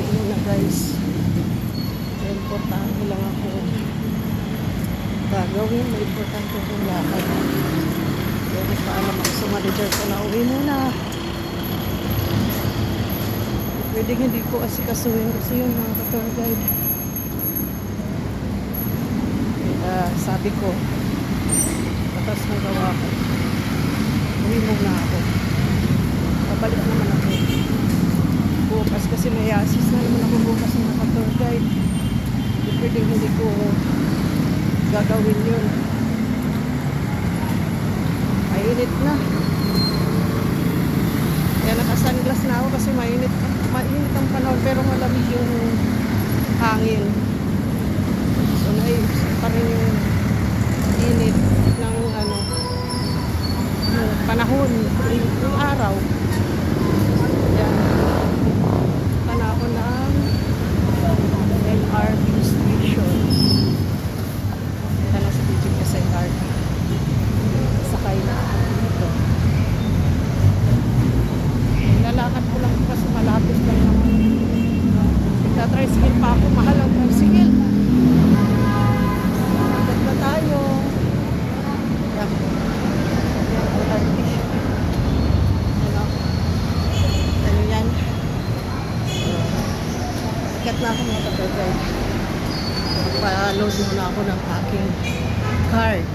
uwi muna guys. Importante lang ako gagawin. May importante akong lakad. Pero paalam ako sa manager ko na uwi muna. Pwede hindi ko asikasuhin kasi yung mga tour guide. Sabi ko, batas na gawa ko. Uwi muna ako. Pabalik naman ako. Bukas kasi may assist na naman ako bukas ng mga tour guide. Pwede hindi ko gagawin yun. Mainit na. Kaya naka-sunglass na ako kasi mainit ang panahon pero malamig yung hangin. So naiisip pa rin yung init ng yung panahon, yung araw. Yan. Panahon ng LRT station. Ito na sa video niya sa LRT. Sakay na ako dito. Lalakad ko lang kasi malapit lang naman. Nagta-tricycle pa ako. Mahal ang tricycle. Agad na tayo. Yan. LRT. Ano yan? Ikat na ako mga kapatid. Pa-load muna ako ng aking card.